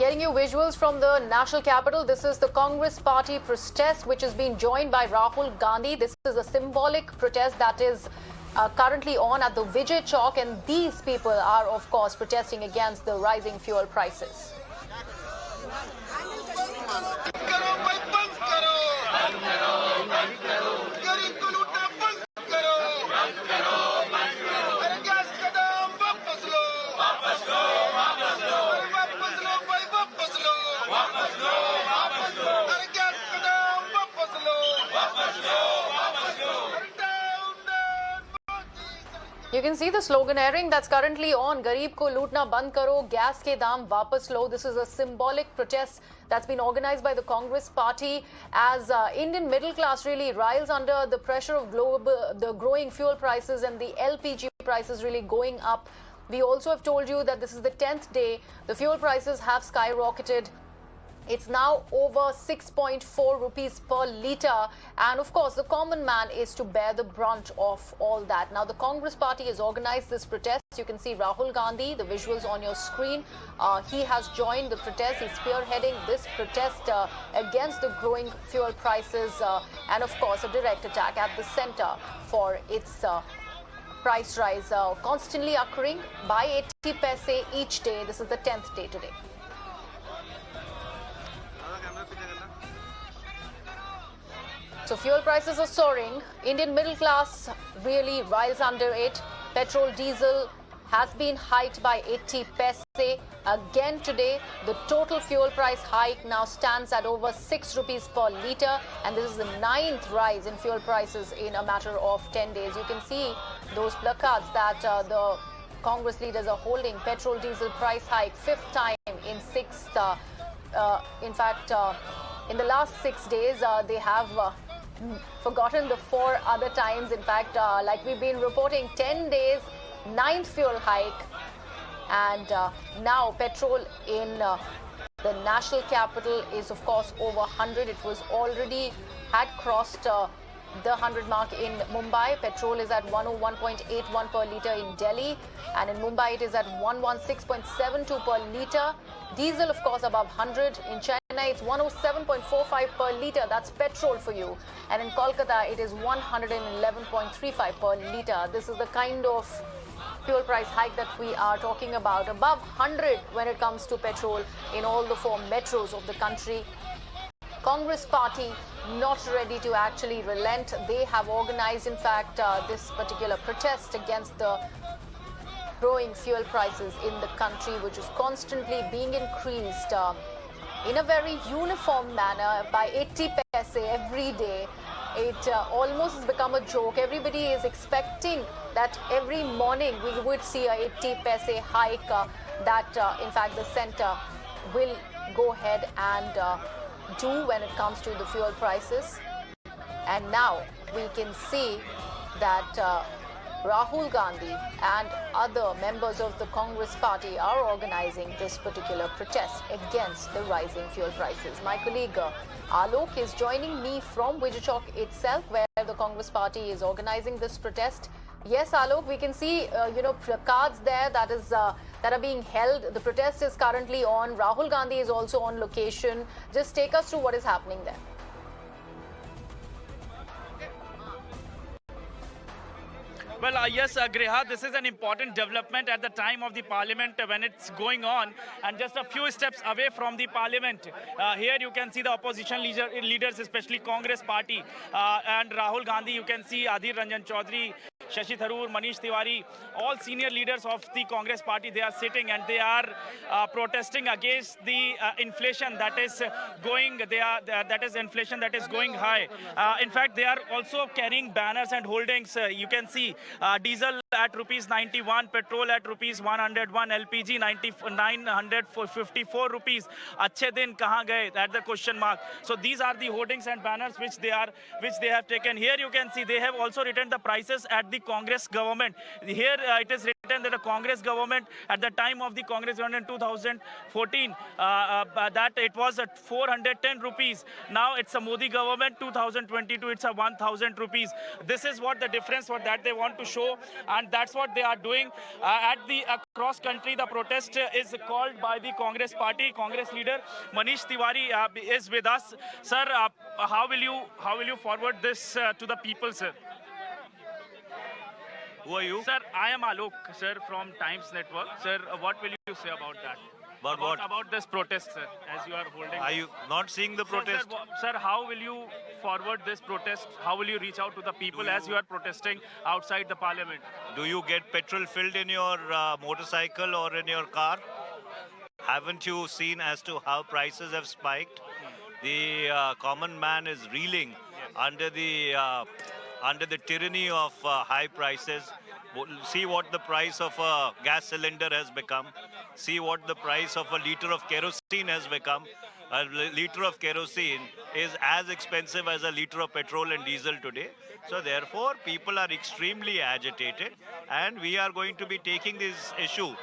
Getting you visuals from the national capital. This is the Congress party protest, which is being joined by Rahul Gandhi. This is a symbolic protest that is currently on at the Vijay Chowk, and these people are, of course, protesting against the rising fuel prices. You can see the sloganeering that's currently on. Gareeb ko lootna band karo, gas ke daam wapas lo. This is a symbolic protest that's been organized by the Congress party as Indian middle class really riles under the pressure of the growing fuel prices and the LPG prices really going up. We also have told you that this is the 10th day. The fuel prices have skyrocketed. It's now over 6.4 rupees per litre, and of course the common man is to bear the brunt of all that. Now the Congress party has organized this protest. You can see Rahul Gandhi, the visuals on your screen. He has joined the protest. He's spearheading this protest against the growing fuel prices and of course a direct attack at the center for its price rise constantly occurring by 80 paise each day. This is the 10th day today. So fuel prices are soaring. Indian middle class really riles under it. Petrol, diesel has been hiked by 80 paise. Again today, the total fuel price hike now stands at over 6 rupees per litre, and this is the 9th rise in fuel prices in a matter of 10 days. You can see those placards that the Congress leaders are holding. Petrol, diesel price hike, 5th time in 6th. In the last 6 days, they have forgotten the 4 other times. In fact, like we've been reporting, 10 days, 9th fuel hike. And now petrol in the national capital is, of course, over 100. It was already had crossed the 100 mark in Mumbai. Petrol is at 101.81 per litre in Delhi, and in Mumbai it is at 116.72 per litre. Diesel, of course, above 100. In Chennai it's 107.45 per litre. That's petrol for you. And in Kolkata it is 111.35 per litre. This is the kind of fuel price hike that we are talking about. Above 100 when it comes to petrol in all the 4 metros of the country. Congress party not ready to actually relent. They have organized, in fact, this particular protest against the growing fuel prices in the country, which is constantly being increased in a very uniform manner by 80 paise every day. It almost has become a joke. Everybody is expecting that every morning we would see a 80 paise hike that, in fact, the center will go ahead and do when it comes to the fuel prices. And now we can see that Rahul Gandhi and other members of the Congress party are organizing this particular protest against the rising fuel prices. My colleague Alok is joining me from Vijay Chowk itself, where the Congress party is organizing this protest. Yes, Alok, we can see placards there that are being held. The protest is currently on. Rahul Gandhi is also on location. Just take us through what is happening there. Well, yes, Griha, this is an important development at the time of the parliament when it's going on, and just a few steps away from the parliament. Here you can see the opposition leaders, especially Congress party, and Rahul Gandhi. You can see Adhir Ranjan Chaudhary, Shashi Tharoor, Manish Tiwari, all senior leaders of the Congress party. They are sitting and they are protesting against the inflation that is going. That is inflation that is going high. In fact, they are also carrying banners and holdings. You can see diesel at rupees 91, petrol at rupees 101, LPG 954 rupees. Achhe din kahan gaye? At the question mark. So these are the hoardings and banners which they have taken. Here you can see they have also written the prices at the Congress government. Here it is written that the Congress government, at the time of the Congress government in 2014, that it was at 410 rupees. Now it's a Modi government, 2022, it's a 1,000 rupees. This is what the difference, what that they want to show, and that's what they are doing. At the across country, the protest is called by the Congress party. Congress leader Manish Tiwari is with us. Sir, how will you forward this to the people, sir? Who are you? Sir, I am Alok, sir, from Times Network. Sir, what will you say about that? About what? About this protest, sir, as you are holding. Are you not seeing the protest? Sir, how will you forward this protest? How will you reach out to the people as you are protesting outside the parliament? Do you get petrol filled in your motorcycle or in your car? Haven't you seen as to how prices have spiked? The common man is reeling under the tyranny of high prices. See what the price of a gas cylinder has become. See what the price of a liter of kerosene has become. A liter of kerosene is as expensive as a liter of petrol and diesel today. So therefore, people are extremely agitated, and we are going to be taking this issue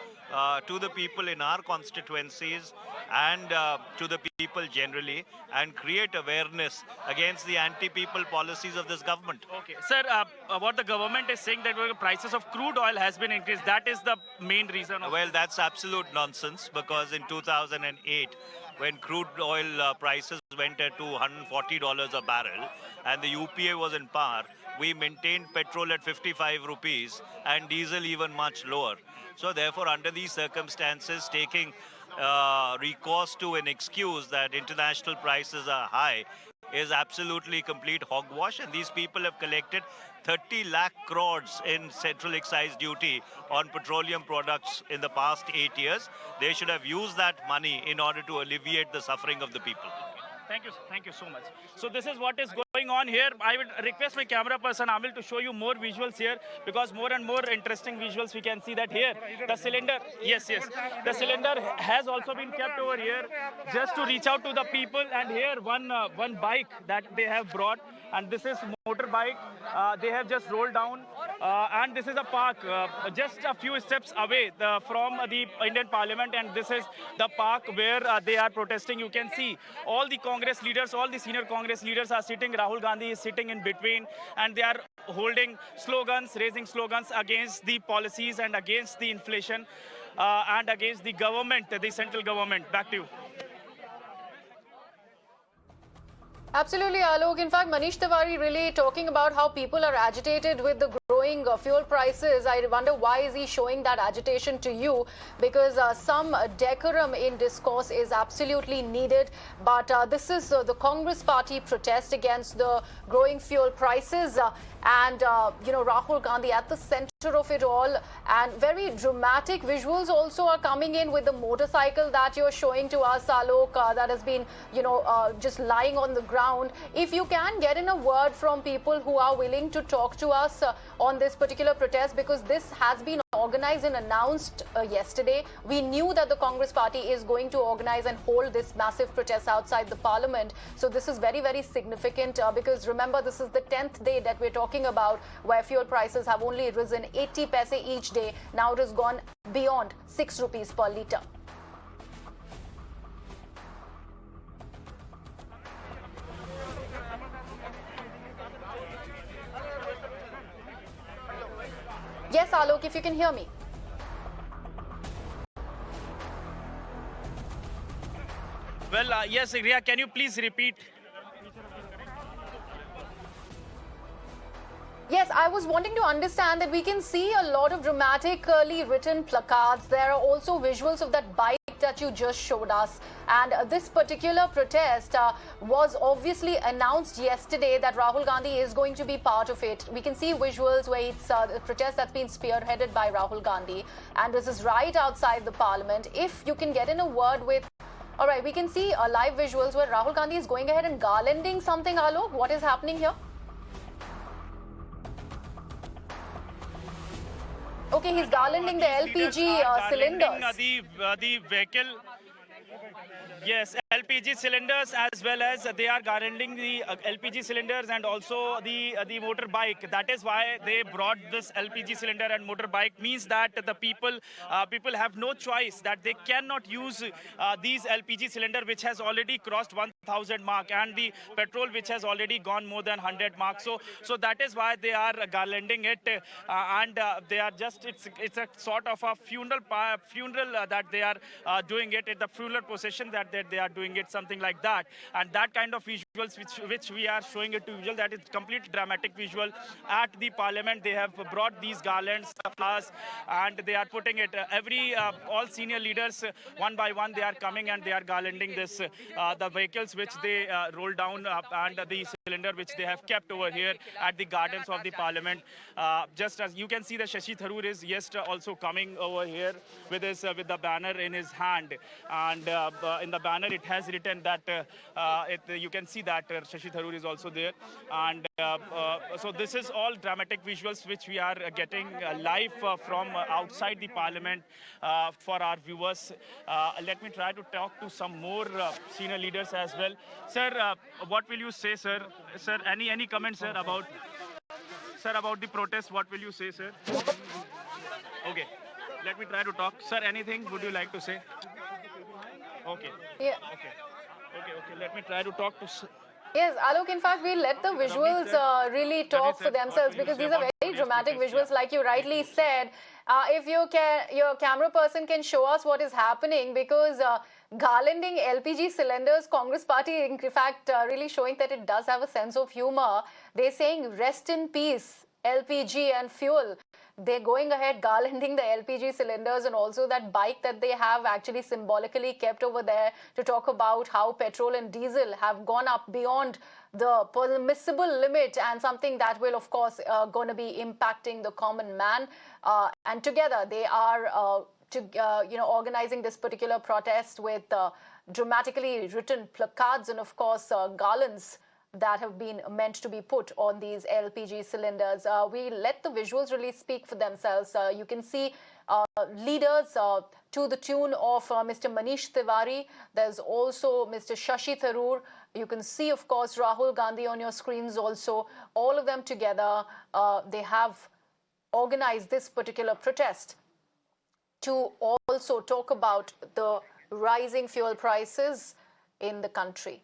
to the people in our constituencies and to the people generally, and create awareness against the anti-people policies of this government. Okay, sir, what the government is saying that the prices of crude oil has been increased. That is the main reason. Well, that's absolute nonsense, because in 2008, when crude oil prices went at $240 a barrel and the UPA was in power, we maintained petrol at 55 rupees and diesel even much lower. So therefore, under these circumstances, taking recourse to an excuse that international prices are high is absolutely complete hogwash, and these people have collected 30 lakh crores in central excise duty on petroleum products in the past 8 years. They should have used that money in order to alleviate the suffering of the people. Thank you so much. So this is what is going on here. I would request my camera person Amil to show you more visuals here, because more and more interesting visuals we can see that here. The cylinder, yes, the cylinder has also been kept over here just to reach out to the people. And here one bike that they have brought, and this is motorbike. They have just rolled down, and this is a park just a few steps away from the Indian Parliament, and this is the park where they are protesting. You can see all the Congress leaders, all the senior Congress leaders are sitting. Rahul Gandhi is sitting in between, and they are holding slogans, raising slogans against the policies and against the inflation and against the government, the central government. Back to you. Absolutely, Alok. In fact, Manish Tiwari really talking about how people are agitated with the growing fuel prices. I wonder why is he showing that agitation to you? Because some decorum in discourse is absolutely needed. But this is the Congress party protest against the growing fuel prices. Rahul Gandhi at the center of it all, and very dramatic visuals also are coming in with the motorcycle that you're showing to us, Alok, that has been, just lying on the ground. If you can get in a word from people who are willing to talk to us on this particular protest, because this has been organized and announced yesterday. We knew that the Congress party is going to organize and hold this massive protest outside the parliament. So this is very, very significant because remember, this is the 10th day that we're talking about where fuel prices have only risen 80 paise each day. Now it has gone beyond 6 rupees per litre. Yes, Alok, if you can hear me. Well, yes, Riya, can you please repeat? Yes, I was wanting to understand that we can see a lot of dramatically written placards. There are also visuals of that bike that you just showed us. And this particular protest was obviously announced yesterday that Rahul Gandhi is going to be part of it. We can see visuals where it's a protest that's been spearheaded by Rahul Gandhi. And this is right outside the parliament. If you can get in a word with... All right, we can see live visuals where Rahul Gandhi is going ahead and garlanding something, Alok. What is happening here? Okay, he's garlanding the LPG cylinders. The vehicle. Yes, LPG cylinders, as well as they are garlanding the LPG cylinders and also the motorbike. That is why they brought this LPG cylinder and motorbike. Means that the people have no choice, that they cannot use these LPG cylinder which has already crossed 1,000 mark, and the petrol which has already gone more than 100 mark. So that is why they are garlanding it, and they are just it's a sort of a funeral that they are doing it at the funeral procession, that they are doing it, something like that. And that kind of visuals which we are showing it to visual, that is complete dramatic visual at the parliament. They have brought these garlands, flowers, and they are putting it all senior leaders, one by one, they are coming and they are garlanding this the vehicles which they roll down, and the cylinder which they have kept over here at the gardens of the parliament. Just as you can see, the Shashi Tharoor is also coming over here with the banner in his hand, and in the banner it has written that you can see that Shashi Tharoor is also there, and so this is all dramatic visuals which we are getting live from outside the parliament for our viewers. Let me try to talk to some more senior leaders as well. Sir, what will you say, sir? Sir, any comments, sir, about the protest? What will you say, sir? Okay, let me try to talk. Sir, anything would you like to say? Okay. Yeah. Okay. Let me try to talk to. Yes, Alok, in fact, we'll let the visuals really talk for themselves, because these are very dramatic visuals, like you rightly said. If your camera person can show us what is happening, because garlanding LPG cylinders, Congress party, in fact, really showing that it does have a sense of humor. They're saying, rest in peace, LPG and fuel. They're going ahead garlanding the LPG cylinders, and also that bike that they have actually symbolically kept over there to talk about how petrol and diesel have gone up beyond the permissible limit, and something that will, of course, going to be impacting the common man. And together they are organizing this particular protest with dramatically written placards and, of course, garlands that have been meant to be put on these LPG cylinders. We let the visuals really speak for themselves. You can see leaders to the tune of Mr. Manish Tiwari. There's also Mr. Shashi Tharoor. You can see, of course, Rahul Gandhi on your screens also. All of them together, they have organized this particular protest to also talk about the rising fuel prices in the country.